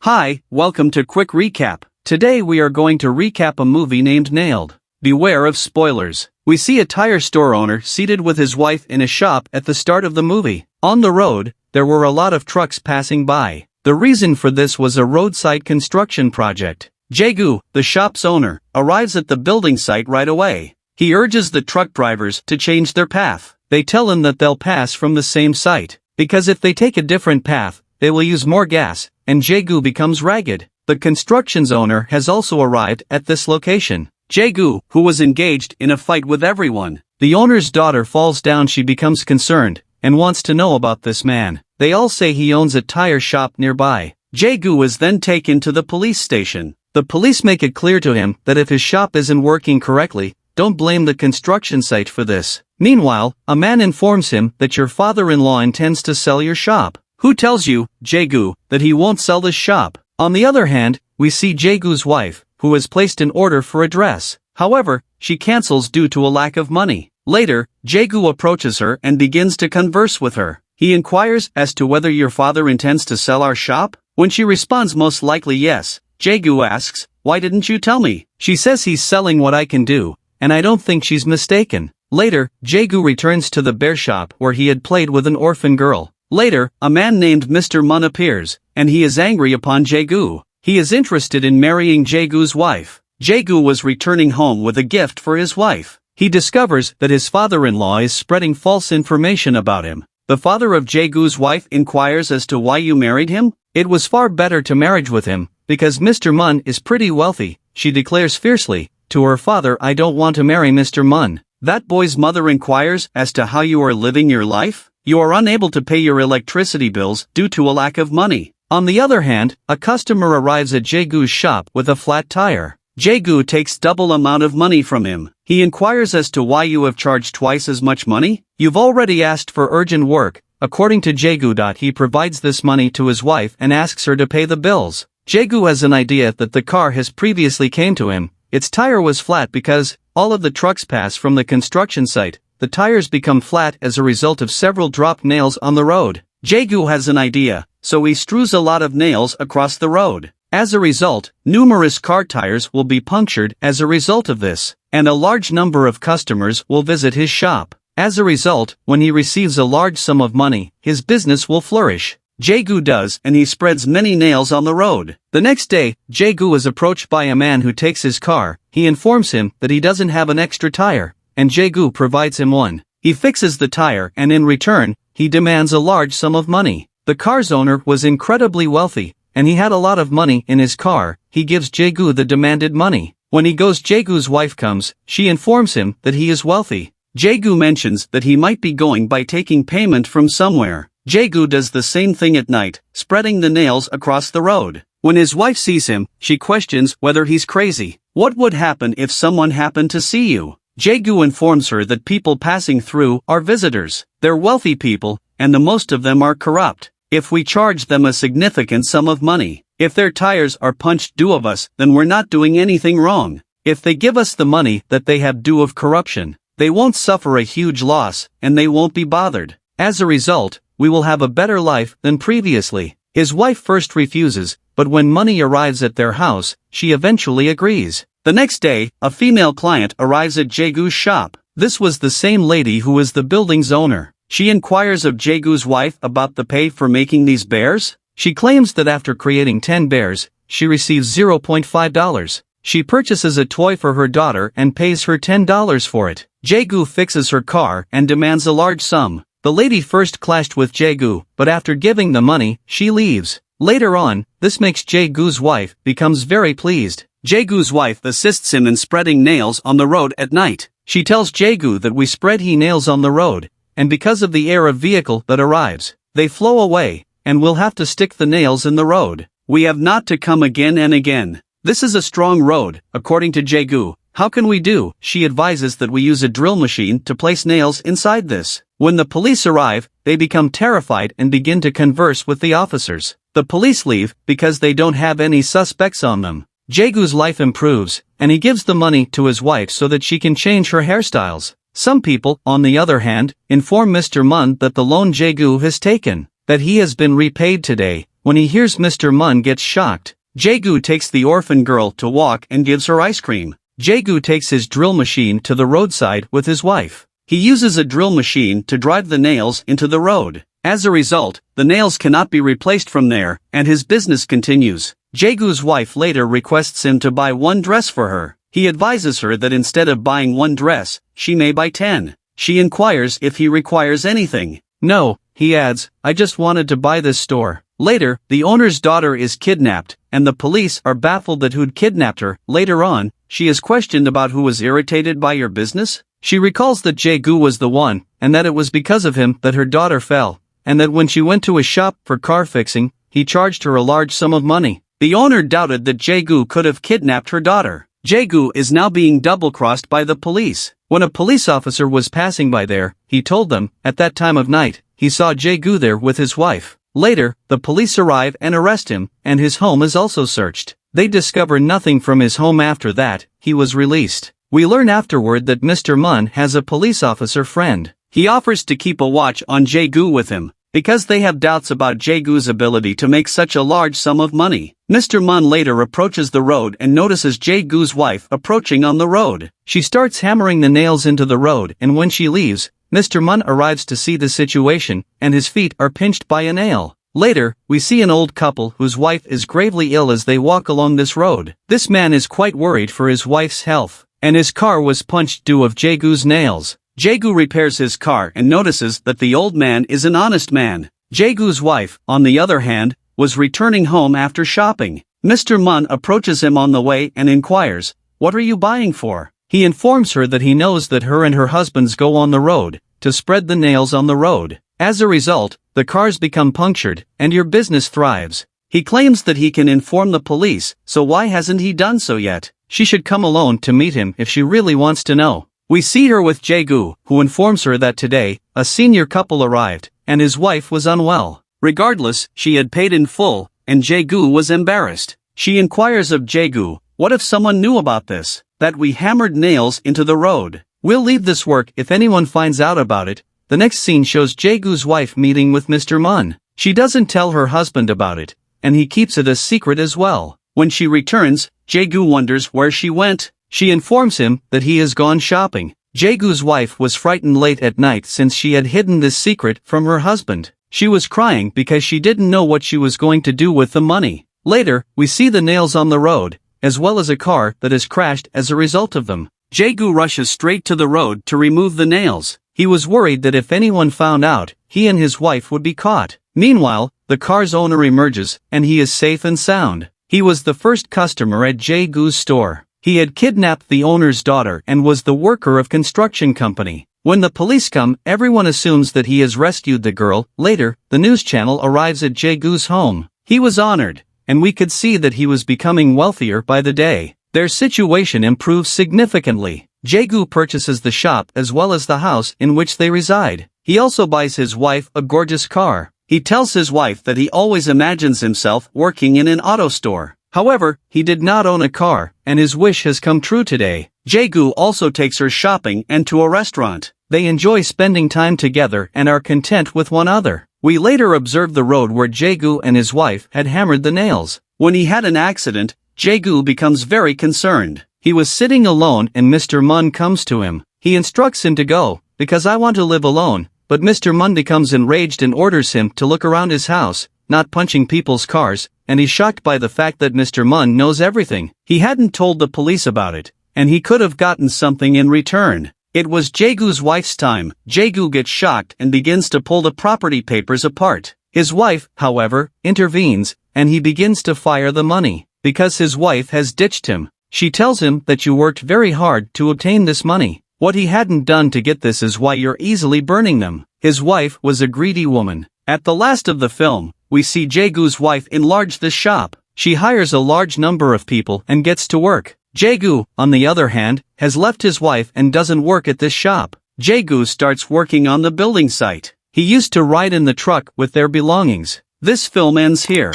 Hi, welcome to Quick Recap. Today we are going to recap a movie named Nailed. Beware of spoilers. We see a tire store owner seated with his wife in a shop at the start of the movie. On the road, there were a lot of trucks passing by. The reason for this was a roadside construction project. Jae-gu, the shop's owner, arrives at the building site right away. He urges the truck drivers to change their path. They tell him that they'll pass from the same site, because if they take a different path, they will use more gas, and Jae-gu becomes ragged. The construction's owner has also arrived at this location. Jae-gu, who was engaged in a fight with everyone. The owner's daughter falls down. She becomes concerned, and wants to know about this man. They all say he owns a tire shop nearby. Jae-gu is then taken to the police station. The police make it clear to him that if his shop isn't working correctly, don't blame the construction site for this. Meanwhile, a man informs him that your father-in-law intends to sell your shop. Who tells you, Jae-gu, that he won't sell this shop? On the other hand, we see Jae-gu's wife, who has placed an order for a dress. However, she cancels due to a lack of money. Later, Jae-gu approaches her and begins to converse with her. He inquires as to whether your father intends to sell our shop. When she responds most likely yes, Jae-gu asks, why didn't you tell me? She says he's selling what I can do, and I don't think she's mistaken. Later, Jae-gu returns to the bear shop where he had played with an orphan girl. Later, a man named Mr. Mun appears, and he is angry upon Jae-gu. He is interested in marrying Jae-gu's wife. Jae-gu was returning home with a gift for his wife. He discovers that his father-in-law is spreading false information about him. The father of Jae-gu's wife inquires as to why you married him. It was far better to marriage with him, because Mr. Mun is pretty wealthy, she declares fiercely. To her father, I don't want to marry Mr. Mun. That boy's mother inquires as to how you are living your life. You are unable to pay your electricity bills due to a lack of money. On the other hand, a customer arrives at Jae-gu's shop with a flat tire. Jae-gu takes double amount of money from him. He inquires as to why you have charged twice as much money. You've already asked for urgent work. According to Jae-gu, he provides this money to his wife and asks her to pay the bills. Jae-gu has an idea that the car has previously came to him. Its tire was flat because all of the trucks pass from the construction site. The tires become flat as a result of several dropped nails on the road. Jae-gu has an idea, so he strews a lot of nails across the road. As a result, numerous car tires will be punctured as a result of this, and a large number of customers will visit his shop. As a result, when he receives a large sum of money, his business will flourish. Jae-gu does, and he spreads many nails on the road. The next day, Jae-gu is approached by a man who takes his car. He informs him that he doesn't have an extra tire, and Jae-gu provides him one. He fixes the tire and in return, he demands a large sum of money. The car's owner was incredibly wealthy, and he had a lot of money in his car. He gives Jae-gu the demanded money. When he goes, Jae-gu's wife comes. She informs him that he is wealthy. Jae-gu mentions that he might be going by taking payment from somewhere. Jae-gu does the same thing at night, spreading the nails across the road. When his wife sees him, she questions whether he's crazy. What would happen if someone happened to see you? Jae-gu informs her that people passing through are visitors. They're wealthy people, and the most of them are corrupt. If we charge them a significant sum of money, if their tires are punched due of us, then we're not doing anything wrong. If they give us the money that they have due of corruption, they won't suffer a huge loss, and they won't be bothered. As a result, we will have a better life than previously. His wife first refuses, but when money arrives at their house, she eventually agrees. The next day, a female client arrives at Jae-gu's shop. This was the same lady who is the building's owner. She inquires of Jae-gu's wife about the pay for making these bears. She claims that after creating 10 bears, she receives $0.5. She purchases a toy for her daughter and pays her $10 for it. Jae-gu fixes her car and demands a large sum. The lady first clashed with Jae-gu, but after giving the money, she leaves. Later on, this makes Jae-gu's wife becomes very pleased. Jae-gu's wife assists him in spreading nails on the road at night. She tells Jae-gu that we spread he nails on the road, and because of the air of vehicle that arrives, they flow away, and we'll have to stick the nails in the road. We have not to come again and again. This is a strong road, according to Jae-gu. How can we do? She advises that we use a drill machine to place nails inside this. When the police arrive, they become terrified and begin to converse with the officers. The police leave because they don't have any suspects on them. Jae-gu's life improves, and he gives the money to his wife so that she can change her hairstyles. Some people, on the other hand, inform Mr. Mun that the loan Jae-gu has taken, that he has been repaid today, When he hears Mr. Mun gets shocked, Jae-gu takes the orphan girl to walk and gives her ice cream. Jae-gu takes his drill machine to the roadside with his wife. He uses a drill machine to drive the nails into the road. As a result, the nails cannot be replaced from there, and his business continues. Jae-gu's wife later requests him to buy one dress for her. He advises her that instead of buying one dress, she may buy 10. She inquires if he requires anything. No, he adds, I just wanted to buy this store. Later, the owner's daughter is kidnapped, and the police are baffled that who'd kidnapped her. Later on, she is questioned about who was irritated by your business. She recalls that Jae-gu was the one, and that it was because of him that her daughter fell, and that when she went to a shop for car fixing, he charged her a large sum of money. The owner doubted that Jae-gu could have kidnapped her daughter. Jae-gu is now being double-crossed by the police. When a police officer was passing by there, he told them, at that time of night, he saw Jae-gu there with his wife. Later, the police arrive and arrest him, and his home is also searched. They discover nothing from his home after that. He was released. We learn afterward that Mr. Mun has a police officer friend. He offers to keep a watch on Jae-gu with him, because they have doubts about Jae-gu's ability to make such a large sum of money. Mr. Mun later approaches the road and notices Jae-gu's wife approaching on the road. She starts hammering the nails into the road, and when she leaves, Mr. Mun arrives to see the situation, and his feet are pinched by a nail. Later, we see an old couple whose wife is gravely ill as they walk along this road. This man is quite worried for his wife's health, and his car was punched due of Jae-gu's nails. Jae-gu repairs his car and notices that the old man is an honest man. Jae-gu's wife, on the other hand, was returning home after shopping. Mr. Mun approaches him on the way and inquires, "What are you buying for?" He informs her that he knows that her and her husbands go on the road to spread the nails on the road. As a result, the cars become punctured, and your business thrives. He claims that he can inform the police, so why hasn't he done so yet? She should come alone to meet him if she really wants to know. We see her with Jae-gu, who informs her that today, a senior couple arrived, and his wife was unwell. Regardless, she had paid in full, and Jae-gu was embarrassed. She inquires of Jae-gu, "What if someone knew about this? That we hammered nails into the road? We'll leave this work if anyone finds out about it." The next scene shows Jae-gu's wife meeting with Mr. Mun. She doesn't tell her husband about it, and he keeps it a secret as well. When she returns, Jae-gu wonders where she went. She informs him that he has gone shopping. Jae-gu's wife was frightened late at night since she had hidden this secret from her husband. She was crying because she didn't know what she was going to do with the money. Later, we see the nails on the road, as well as a car that has crashed as a result of them. Jae-gu rushes straight to the road to remove the nails. He was worried that if anyone found out, he and his wife would be caught. Meanwhile, the car's owner emerges, and he is safe and sound. He was the first customer at Jae-gu's store. He had kidnapped the owner's daughter and was the worker of construction company. When the police come, everyone assumes that he has rescued the girl. Later, the news channel arrives at Jae-gu's home. He was honored, and we could see that he was becoming wealthier by the day. Their situation improves significantly. Jae-gu purchases the shop as well as the house in which they reside. He also buys his wife a gorgeous car. He tells his wife that he always imagines himself working in an auto store. However, he did not own a car, and his wish has come true today. Jae-gu also takes her shopping and to a restaurant. They enjoy spending time together and are content with one another. We later observe the road where Jae-gu and his wife had hammered the nails. When he had an accident, Jae-gu becomes very concerned. He was sitting alone and Mr. Mun comes to him. He instructs him to go, because I want to live alone, but Mr. Mun becomes enraged and orders him to look around his house, not punching people's cars, and he's shocked by the fact that Mr. Mun knows everything. He hadn't told the police about it, and he could have gotten something in return. It was Jae-gu's wife's time. Jae-gu gets shocked and begins to pull the property papers apart. His wife, however, intervenes, and he begins to fire the money, because his wife has ditched him. She tells him that you worked very hard to obtain this money. What he hadn't done to get this is why you're easily burning them. His wife was a greedy woman. At the last of the film, we see Jae-gu's wife enlarge the shop. She hires a large number of people and gets to work. Jae-gu, on the other hand, has left his wife and doesn't work at this shop. Jae-gu starts working on the building site. He used to ride in the truck with their belongings. This film ends here.